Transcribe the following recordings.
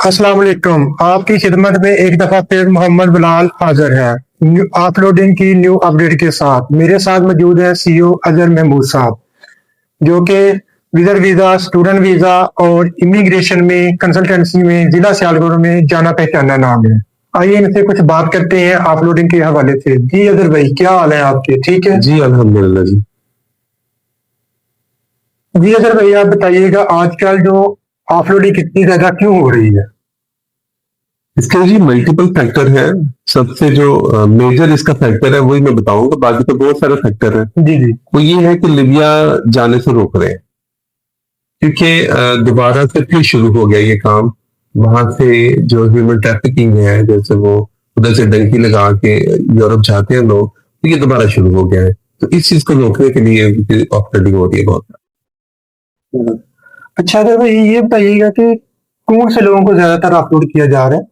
अस्सलाम वालेकुम। आपकी खिदमत में एक दफा फिर मोहम्मद बिलाल हाजिर है अपलोडिंग की न्यू अपडेट के साथ। मेरे साथ मौजूद है सीईओ अजहर महमूद साहब, जो कि विजिट वीजा, स्टूडेंट वीजा और इमिग्रेशन में कंसल्टेंसी में जिला सियालकोट में जाना पहचाना नाम है। आइए इनसे कुछ बात करते हैं अपलोडिंग के हवाले से। जी अजहर भाई, क्या हाल है आपके? ठीक है जी अल्हम्दुलिल्लाह जी। जी। अजहर भाई, आप बताइएगा आजकल जो अपलोडिंग कितनी ज्यादा क्यों हो रही है? इसके जी मल्टीपल फैक्टर है। सबसे जो मेजर इसका फैक्टर है वही मैं बताऊंगा, बाकी तो बहुत सारे फैक्टर है। जी जी। वो ये है कि लिबिया जाने से रोक रहे हैं, क्योंकि दोबारा से फिर शुरू हो गया ये काम। वहां से जो ह्यूमन ट्रैफिकिंग है, जैसे वो उधर से डंकी लगा के यूरोप जाते हैं लोग, तो ये दोबारा शुरू हो गया है। तो इस चीज को रोकने के लिए ऑपरेटिंग हो रही है बहुत। अच्छा, अगर भाई ये बताइएगा कि कौन से लोगों को ज्यादातर अपलोड किया जा रहा है?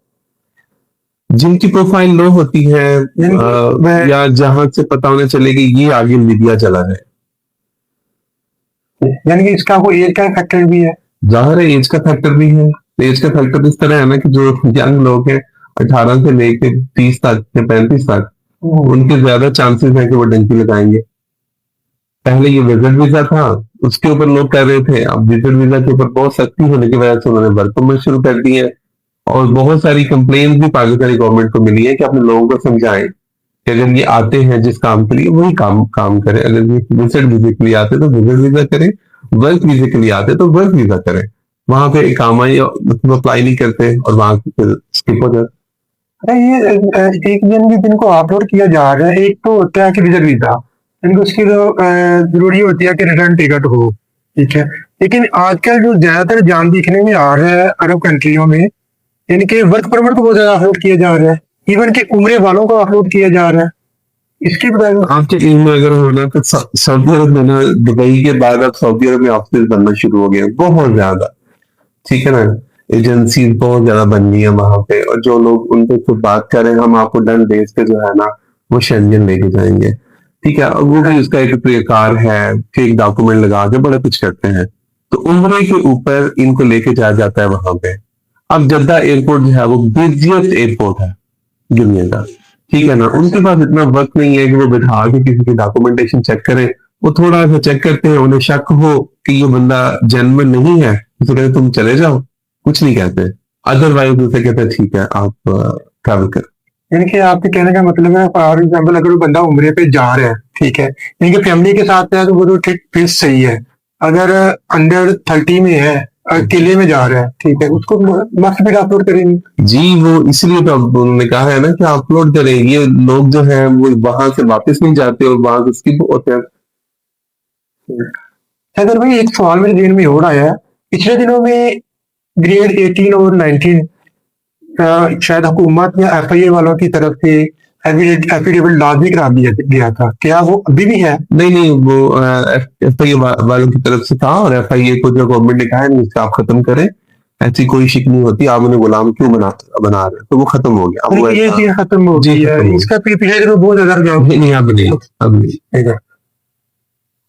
जिनकी प्रोफाइल लो होती है, मैं या जहां से पता होना चले कि ये आगे लिबिया चला है। यानी कि इसका कोई एज का फैक्टर भी है? जाहिर है एज का फैक्टर भी है। एज का फैक्टर इस तरह है ना कि जो यंग लोग हैं 18 से लेके 30 तक या 35 तक, उनके ज्यादा चांसेस है कि वो डंकी लगाएंगे। पहले ये विजिट वीजा था, उसके ऊपर लोग कर रहे थे। अब विजिट वीजा के ऊपर बहुत सख्ती होने की वजह से उन्होंने वर्क परमिट शुरू कर दी है। और बहुत सारी कंप्लेन भी पाकिस्तानी गवर्नमेंट को मिली है कि अपने लोगों को समझाएं कि अगर ये आते हैं जिस काम के लिए वही काम काम करें। अगर ये विजिट वीजा के लिए आते तो विजिट वीजा करें, वर्क वीजा के लिए आते तो वर्क वीजा करें। वहां पे इकामा या मतलब अप्लाई नहीं करते और वहां से स्किप हो जाते। अरे ये एक दिन भी जिनको अपलोड किया जा रहा है, एक तो होता है कि विजिट वीजा, इनको उसकी जो जरूरी होती है कि रिटर्न टिकट हो। ठीक है, लेकिन आजकल जो ज्यादातर जान दिखने में आ रहा है अरब कंट्रियों में, इनके वर्क परमिट को बहुत ज्यादा अपलोड किया जा रहा है। इवन के उम्रे वालों को अपलोड किया जा रहा है। इसकी बताएगा। आपके टीम में अगर होना तो सऊदी अरब में ना, दुबई के बाद अब सऊदी अरब में ऑफिस बनना शुरू हो गए बहुत ज्यादा। ठीक है ना, एजेंसी बहुत ज्यादा बन गई है वहां पे। और जो लोग उनसे कुछ बात करें, हम आपको डन बेस पे जो है ना वो शेंजन लेके जाएंगे। ठीक है, और वो भी उसका एक तरीकार है, फेक डॉक्यूमेंट लगा के बड़ा कुछ करते हैं। तो उम्र के ऊपर इनको लेके जाया जाता है वहां पे। अब जद्दा एयरपोर्ट जो है वो बिजिएस्ट एयरपोर्ट है दुनिया का। ठीक है ना, उनके पास इतना वक्त नहीं है कि वो बिठा के किसी की डॉक्यूमेंटेशन चेक करें। वो थोड़ा सा चेक करते हैं, उन्हें शक हो कि ये बंदा जेन्युइन नहीं है तो कहते तुम चले जाओ, कुछ नहीं कहते। अदरवाइज उसे कहते हैं ठीक है आप ट्रैवल कर। यानी कि आपके कहने का मतलब है, फॉर एग्जाम्पल अगर वो बंदा उम्रे पे जा रहा है, ठीक है, इनके फैमिली के साथ है तो वो तो ठीक फिर सही है। अगर अंडर 30 में है, अकेले में जा रहा है, ठीक है, उसको मस्ट फिर अपलोड करेंगे। जी वो इसलिए तो अब उन्होंने कहा है ना कि अपलोड करें। ये लोग जो हैं वो वहां से वापस नहीं जाते और वहां से स्किप होते हैं। अगर भाई एक सवाल मेरे दिल में और आया है, पिछले दिनों में ग्रेड 18 और 19 शायद हुकूमत या एफआईए वालों की तरफ से एफिडेविट लाजमी करा दिया गया था, क्या वो अभी भी है? नहीं नहीं, वो एफआईए वालों की तरफ से था और एफआईए को जो गवर्नमेंट ने कहा है नहीं, आप खत्म करें। ऐसी कोई शिक नहीं होती, आप उन्हें गुलाम क्यों बना रहे हैं, तो वो खत्म हो गया। अब वो ये चीज खत्म हो जी गई है। खत्म हो इसका पिछले दिनों बहुत ज्यादा रुझान गया। नहीं अब नहीं, अब नहीं। ठीक है।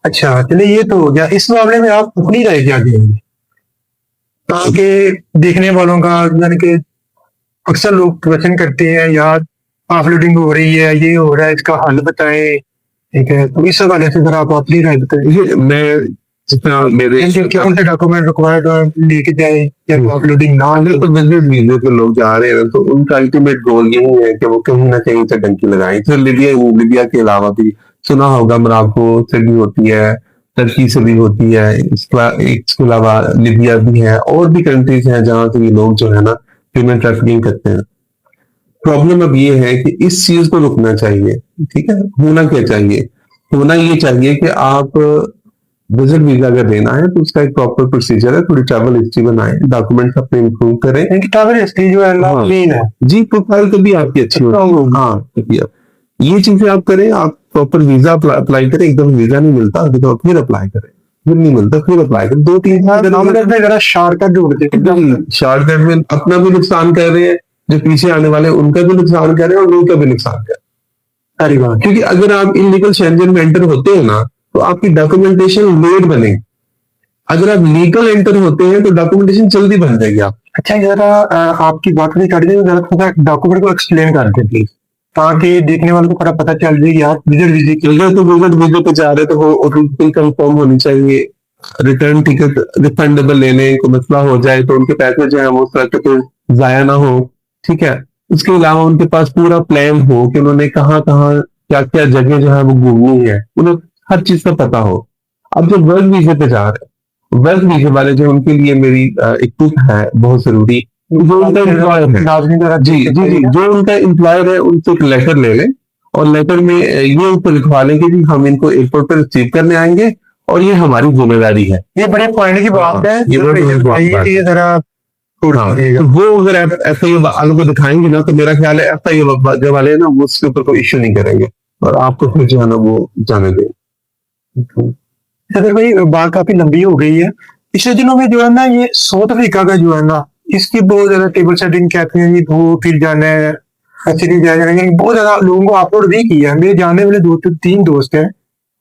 अच्छा चलिए, ये तो हो गया। इस मामले में आप अपनी राय क्या देंगे, ताकि देखने वालों का, यानी कि अक्सर लोग क्वेश्चन करते हैं यार ऑफलोडिंग हो रही है, ये हो रहा है, इसका हल बताएं। ठीक है, तो इस हवाले से जरा आप अपनी राय बताएं। ये मैं जितना मेरे कौन से डॉक्यूमेंट रिक्वायर्ड लेके जाए या ऑफलोडिंग ना ले? तो विजिट वीजे पे लोग जा रहे हैं तो उनका अल्टीमेट गोल यही है कि वो कहीं ना कहीं से डंकी लगाएं। तो लिबिया के अलावा भी सुना होगा, मोरक्को से भी होती है, टर्की से भी होती है। इसके अलावा लिबिया भी है, और भी कंट्रीज हैं जहाँ से ये लोग जो है ना ह्यूमन ट्रैफिकिंग करते हैं। प्रॉब्लम अब ये है कि इस चीज को रुकना चाहिए। ठीक है, होना क्या चाहिए? होना ये चाहिए कि आप विजिट वीजा अगर देना है तो उसका एक प्रॉपर प्रोसीजर है, थोड़ी ट्रैवल हिस्ट्री बनाएं, डॉक्यूमेंट्स अपने इंप्रूव करें। इनकी ट्रैवल हिस्ट्री जो है हाँ, मेन है। जी प्रोफाइल तो भी आपकी अच्छी होगी। हाँ तभी आप ये चीजें आप करें, आप प्रॉपर वीजा अप्लाई करें। एकदम वीजा नहीं मिलता अभी तो फिर अप्लाई करें, फिर नहीं मिलता फिर अप्लाई करें। 2-3 जरा शॉर्टकट ढूंढते हैं। एकदम शॉर्टकट में अपना भी नुकसान कर रहे हैं, जो पीछे आने वाले हैं उनका भी नुकसान कर रहे हैं और लोगों का भी नुकसान कर रहे हैं। सारी बात। क्योंकि अगर आप इलीगल शेंजन में एंटर होते हैं ना तो आपकी डॉक्यूमेंटेशन लेट बनेगी। अगर आप लीगल एंटर होते हैं तो डॉक्यूमेंटेशन जल्दी बन जाएगी आप। अच्छा जरा आपकी बात नहीं कर रही जरा थोड़ा डॉक्यूमेंट को एक्सप्लेन कर दे प्लीज, ताकि देखने वालों को थोड़ा पता चल जाए यार विजिट विजिट। अगर तो विजिट वीजा पे जा रहे तो वो ओटीपी कंफर्म होनी चाहिए। रिटर्न टिकट रिफंडेबल लेने को मसला हो जाए तो उनके पैसे जो है वो उस तरह के तो जाया ना हो। ठीक है, उसके अलावा उनके पास पूरा प्लान हो कि उन्होंने कहाँ कहाँ क्या क्या जगह जो है वो घूमनी है, उन्हें हर चीज का पता हो। अब जो वर्क वीजे पे जा रहे हैं, वर्क वीजे वाले जो उनके लिए मेरी एक टिप है बहुत जरूरी। जो उनका एम्प्लॉयर है, नाज़रीन जरा जी जी जी, जो उनका एम्प्लॉयर है उनसे एक लेटर ले लें और लेटर में ये ऊपर लिखवा लें कि जी हम इनको एयरपोर्ट पर रिसीव करने आएंगे और ये हमारी जिम्मेदारी है। ये बड़े पॉइंट की बात है, ये बड़े पॉइंट की बात है। ये जरा हाँ, तो वो अगर एफ आई वालों को दिखाएंगे ना तो मेरा ख्याल है एफ आई वाले हैं ना वो उसके ऊपर कोई इश्यू नहीं करेंगे और आपको फिर जो है ना वो जाने दें। सदर भाई बात काफी लंबी हो गई है। पिछले दिनों में जो है ना ये साउथ अफ्रीका का जो है ना इसकी बहुत ज्यादा टेबल सेटिंग कहते हैं, ये वो फिर जाना है एक्चुअली जाना है, बहुत ज्यादा लोगों को अपलोड भी किया है। मेरे जानने वाले 2 3 दोस्त हैं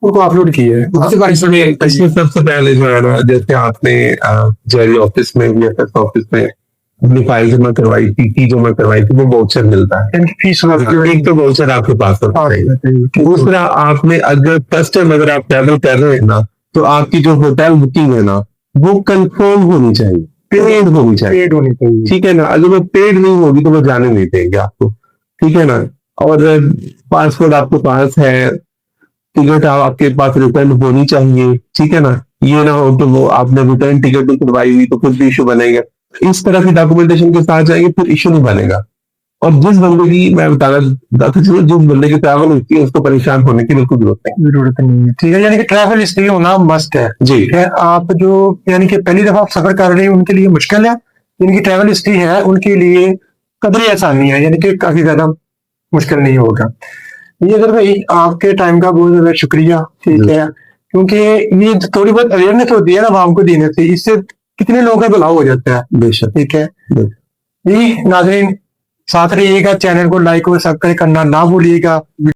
उनको अपलोड किया है। इसमें सबसे पहले जो है ना जैसे आपने जेरी ऑफिस में VFS ऑफिस में अपनी फाइल जमा करवाई थी, फी जमा करवाई थी, वो वाउचर मिलता है। इनकी फीस एक तो वाउचर आपके पास होना चाहिए। दूसरा आपने अगर फर्स्ट टाइम अगर आप ट्रैवल कर रहे हैं ना तो आपकी जो होटल बुकिंग है ना वो कंफर्म होनी चाहिए, पेड होनी चाहिए। पेड होनी चाहिए। ठीक है ना, अगर वो पेड नहीं होगी तो वो जाने नहीं देंगे आपको। ठीक है ना, और पासपोर्ट आपके पास है, टिकट आपके पास रिटर्न होनी चाहिए। ठीक है ना, ये ना हो कि वो आपने रिटर्न टिकट नहीं करवाई हुई तो कुछ भी इशू बनेगा। इस तरह की डॉक्यूमेंटेशन के साथ जाएंगे फिर इशू नहीं बनेगा। और जिस बंदे की मैं बताना चाहता हूँ जिस बंदे की ट्रैवल होती है उसको परेशान होने की बिल्कुल जरूरत नहीं है। ठीक है, यानी कि ट्रैवल हिस्ट्री होना मस्ट है। जी ठीक है, आप जो यानी कि पहली दफा आप सफर कर रहे हैं उनके लिए मुश्किल है, जिनकी ट्रैवल हिस्ट्री है उनके लिए कदरी आसानी है, यानी कि काफी ज्यादा मुश्किल नहीं होगा। ये अगर भाई आपके टाइम का बहुत ज्यादा शुक्रिया। ठीक है, क्योंकि ये थोड़ी बहुत अवेयरनेस होती है ना आवाम को देने से, इससे कितने लोगों का भला हो जाता है। बेशक। ठीक है जी नाज़रीन, साथ रहिएगा, चैनल को लाइक और सब्सक्राइब करना ना भूलिएगा।